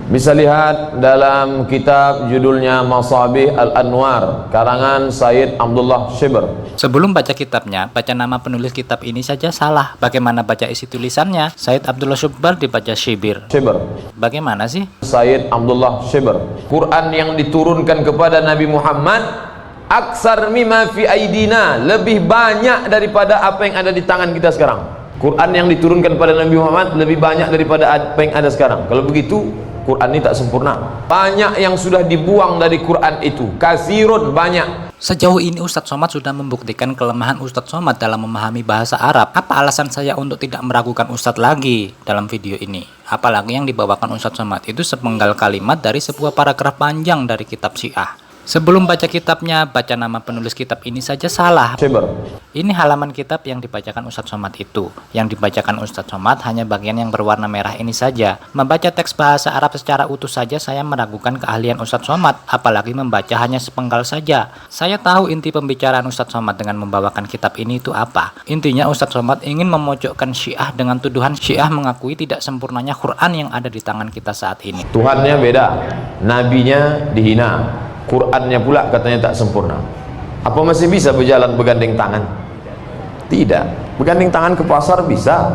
Bisa lihat dalam kitab judulnya Masabih Al-Anwar karangan Sayyid Abdullah Shibr. Sebelum baca kitabnya, baca nama penulis kitab ini saja salah. Bagaimana baca isi tulisannya? Sayyid Abdullah Shibr dibaca Shibir. Bagaimana sih? Sayyid Abdullah Shibr. Quran yang diturunkan kepada Nabi Muhammad aksar mimma fi aidina, lebih banyak daripada apa yang ada di tangan kita sekarang. Quran yang diturunkan pada Nabi Muhammad lebih banyak daripada apa yang ada sekarang. Kalau begitu Quran ini tak sempurna. Banyak yang sudah dibuang dari Quran itu. Kasirun, banyak. Sejauh ini Ustadz Somad sudah membuktikan kelemahan Ustadz Somad dalam memahami bahasa Arab. Apa alasan saya untuk tidak meragukan Ustadz lagi dalam video ini? Apalagi yang dibawakan Ustadz Somad itu sepenggal kalimat dari sebuah paragraf panjang dari kitab Syiah. Sebelum baca kitabnya, baca nama penulis kitab ini saja salah. Ini halaman kitab yang dibacakan Ustadz Somad itu. Yang dibacakan Ustadz Somad hanya bagian yang berwarna merah ini saja. Membaca teks bahasa Arab secara utuh saja saya meragukan keahlian Ustadz Somad, apalagi membaca hanya sepenggal saja. Saya tahu inti pembicaraan Ustadz Somad dengan membawakan kitab ini itu apa. Intinya Ustadz Somad ingin memojokkan Syiah dengan tuduhan Syiah mengakui tidak sempurnanya Quran yang ada di tangan kita saat ini. Tuhannya beda, nabinya dihina, Qurannya pula katanya tak sempurna. Apa masih bisa berjalan bergandeng tangan? Tidak. Bergandeng tangan ke pasar bisa,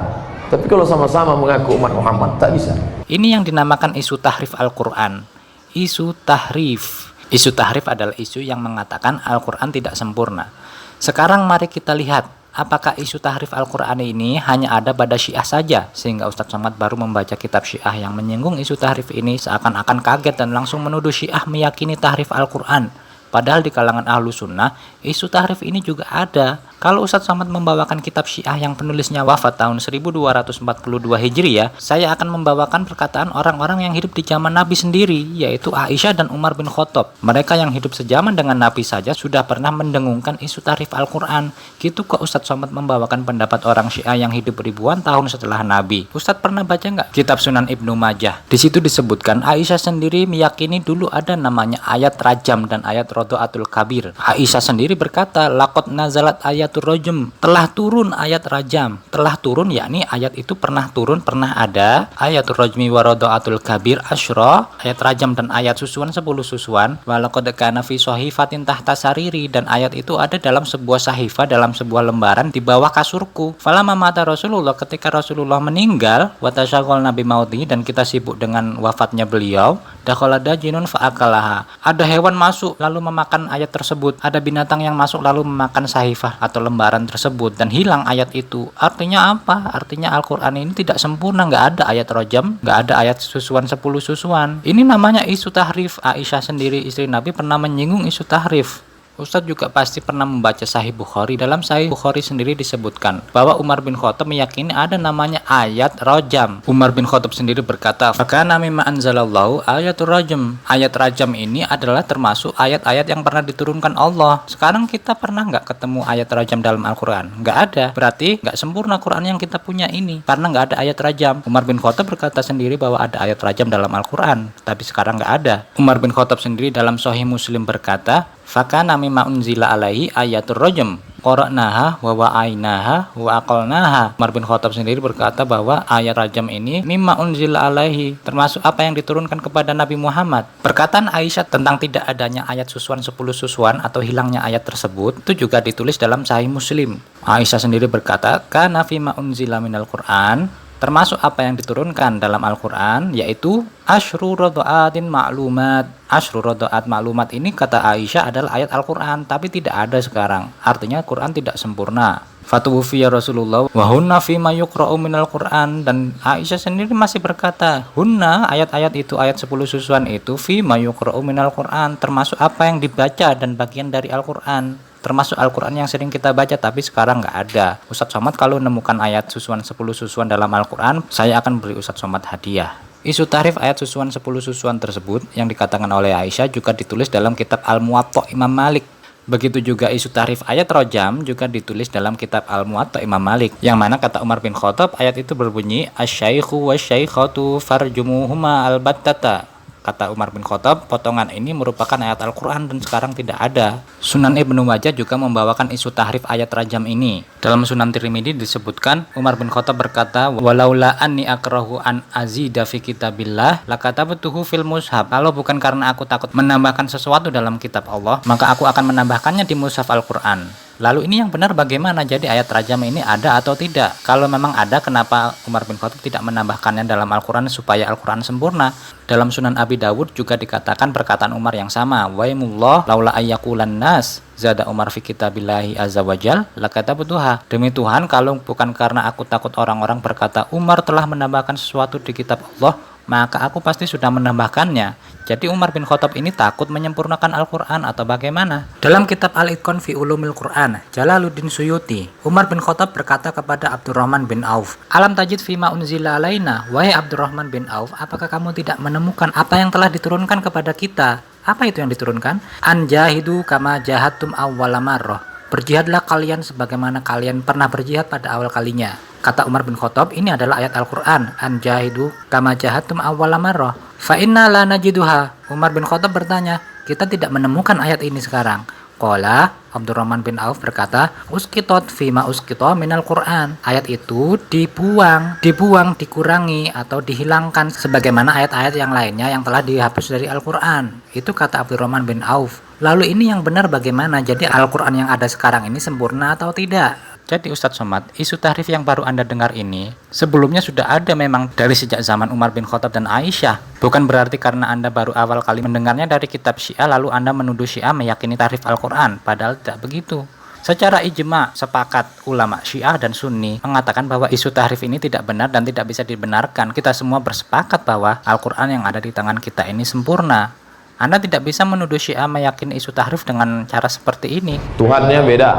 tapi kalau sama-sama mengaku umat Muhammad tak bisa. Ini yang dinamakan isu tahrif Al-Quran. Isu tahrif. Isu tahrif adalah isu yang mengatakan Al-Quran tidak sempurna. Sekarang mari kita lihat, apakah isu tahrif Al-Quran ini hanya ada pada Syiah saja, sehingga Ustadz Somad baru membaca kitab Syiah yang menyinggung isu tahrif ini seakan-akan kaget dan langsung menuduh Syiah meyakini tahrif Al-Quran. Padahal di kalangan ahlu sunnah, isu tahrif ini juga ada. Kalau Ustadz Somad membawakan kitab Syiah yang penulisnya wafat tahun 1242 Hijriah, saya akan membawakan perkataan orang-orang yang hidup di zaman Nabi sendiri, yaitu Aisyah dan Umar bin Khattab. Mereka yang hidup sejaman dengan Nabi saja sudah pernah mendengungkan isu tahrif Al-Quran. Gitu kok Ustadz Somad membawakan pendapat orang Syiah yang hidup ribuan tahun setelah Nabi. Ustadz pernah baca nggak kitab Sunan Ibnu Majah? Di situ disebutkan Aisyah sendiri meyakini dulu ada namanya ayat rajam dan ayat Rodoatul Kabir. Aisyah sendiri berkata, laqad nazalat ayatul rajam, telah turun ayat rajam. Telah turun yakni ayat itu pernah turun, pernah ada. Ayatul rajmi wa Rodoatul Kabir asyra, ayat rajam dan ayat susuan 10 susuan. Wa laqad kana fi sahifatin tahta sariri, dan ayat itu ada dalam sebuah sahifah, dalam sebuah lembaran di bawah kasurku. Falamma mata Rasulullah, ketika Rasulullah meninggal, wa tasyaghal nabi mauti, dan kita sibuk dengan wafatnya beliau, dakhala dajinun fa'akalaha, ada hewan masuk lalu memakan ayat tersebut, ada binatang yang masuk lalu memakan sahifah atau lembaran tersebut dan hilang ayat itu. Artinya apa? Artinya Al-Quran ini tidak sempurna, nggak ada ayat rojam, nggak ada ayat susuan 10 susuan. Ini namanya isu tahrif. Aisyah sendiri istri Nabi pernah menyinggung isu tahrif. Ustadz juga pasti pernah membaca Sahih Bukhari. Dalam Sahih Bukhari sendiri disebutkan bahwa Umar bin Khattab meyakini ada namanya ayat rajam. Umar bin Khattab sendiri berkata, "Fakana mimma anzalallahu ayatul rajam." Ayat rajam ini adalah termasuk ayat-ayat yang pernah diturunkan Allah. Sekarang kita pernah nggak ketemu ayat rajam dalam Al-Quran? Nggak ada. Berarti nggak sempurna Quran yang kita punya ini, karena nggak ada ayat rajam. Umar bin Khattab berkata sendiri bahwa ada ayat rajam dalam Al-Quran, tapi sekarang nggak ada. Umar bin Khattab sendiri dalam Sahih Muslim berkata, fakana mimma unzila alaihi ayatul rajam qara'naha wa wa'ainaha wa aqalnaha. Umar bin Khattab sendiri berkata bahwa ayat rajam ini mimma unzila alaihi, termasuk apa yang diturunkan kepada Nabi Muhammad. Perkataan Aisyah tentang tidak adanya ayat susuan 10 susuan atau hilangnya ayat tersebut itu juga ditulis dalam Sahih Muslim. Aisyah sendiri berkata, kana fima unzila minal Qur'an, termasuk apa yang diturunkan dalam Al-Quran, yaitu asyru rodo'atin ma'lumat. Asyru rodo'at ma'lumat ini kata Aisyah adalah ayat Al-Quran, tapi tidak ada sekarang. Artinya Quran tidak sempurna. Fatuwfiya Rasulullah wa hunna fima yuqra'u minal Quran, dan Aisyah sendiri masih berkata, hunna, ayat-ayat itu, ayat 10 susuan itu, fima yuqra'u minal Quran, termasuk apa yang dibaca dan bagian dari Al-Quran. Termasuk Al-Quran yang sering kita baca, tapi sekarang nggak ada. Ustadz Somad kalau menemukan ayat susuan 10 susuan dalam Al-Quran, saya akan beri Ustadz Somad hadiah. Isu tahrif ayat susuan 10 susuan tersebut yang dikatakan oleh Aisyah juga ditulis dalam kitab Al-Muwatta Imam Malik. Begitu juga isu tahrif ayat rojam juga ditulis dalam kitab Al-Muwatta Imam Malik, yang mana kata Umar bin Khattab ayat itu berbunyi asyaikhu wasyaikhatu farjumuhuma albattata. Kata Umar bin Khattab, potongan ini merupakan ayat Al-Quran dan sekarang tidak ada. Sunan Ibnu Majah juga membawakan isu tahrif ayat rajam ini. Dalam Sunan Tirmidzi disebutkan, Umar bin Khattab berkata, walaula anni akrahu an azida fi kitabillah lakatabtuhu fil mushaf. Kalau bukan karena aku takut menambahkan sesuatu dalam kitab Allah, maka aku akan menambahkannya di mushaf Al-Quran. Lalu ini yang benar bagaimana? Jadi ayat rajam ini ada atau tidak? Kalau memang ada, kenapa Umar bin Khattab tidak menambahkannya dalam Al-Quran supaya Al-Quran sempurna? Dalam Sunan Abi Dawud juga dikatakan perkataan Umar yang sama. Waimullah laula ayyakulan nas zada Umar fi kitabillahi azza wajal lakatabtuha. Demi Tuhan, kalau bukan karena aku takut orang-orang berkata Umar telah menambahkan sesuatu di kitab Allah, maka aku pasti sudah menambahkannya. Jadi Umar bin Khattab ini takut menyempurnakan Al-Quran atau bagaimana? Dalam kitab Al-Itqan fi Ulumil Quran, Jalaluddin Suyuti, Umar bin Khattab berkata kepada Abdurrahman bin Auf, Alam tajid fima unzila alaina, wahai Abdurrahman bin Auf, apakah kamu tidak menemukan apa yang telah diturunkan kepada kita? Apa itu yang diturunkan? Anjahidu kama jahatum awwala marrah. Berjihadlah kalian sebagaimana kalian pernah berjihad pada awal kalinya. Kata Umar bin Khattab, ini adalah ayat Al-Quran. Anjahidu kama jahatum awwala marrah. Fa inna la najiduha. Umar bin Khattab bertanya, kita tidak menemukan ayat ini sekarang. Qala Abdurrahman bin Auf berkata, uskitot fima uskito minal Quran. Ayat itu dibuang, dikurangi atau dihilangkan sebagaimana ayat-ayat yang lainnya yang telah dihapus dari Al-Quran. Itu kata Abdurrahman bin Auf. Lalu ini yang benar bagaimana? Jadi Al-Quran yang ada sekarang ini sempurna atau tidak? Jadi Ustadz Somad, isu tahrif yang baru Anda dengar ini sebelumnya sudah ada memang dari sejak zaman Umar bin Khattab dan Aisyah. Bukan berarti karena Anda baru awal kali mendengarnya dari kitab Syiah lalu Anda menuduh Syiah meyakini tahrif Al-Quran, padahal tidak begitu. Secara ijma, sepakat ulama Syiah dan Sunni mengatakan bahwa isu tahrif ini tidak benar dan tidak bisa dibenarkan. Kita semua bersepakat bahwa Al-Quran yang ada di tangan kita ini sempurna. Anda tidak bisa menuduh Syiah meyakini isu tahrif dengan cara seperti ini. Tuhannya beda,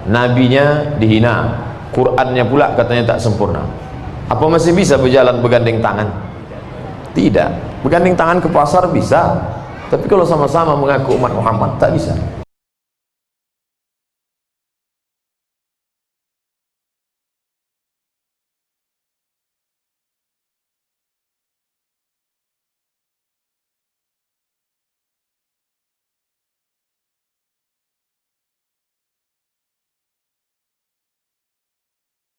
nabinya dihina, Qurannya pula katanya tak sempurna. Apa masih bisa berjalan bergandeng tangan? Tidak. Bergandeng tangan ke pasar bisa, tapi kalau sama-sama mengaku umat Muhammad tak bisa.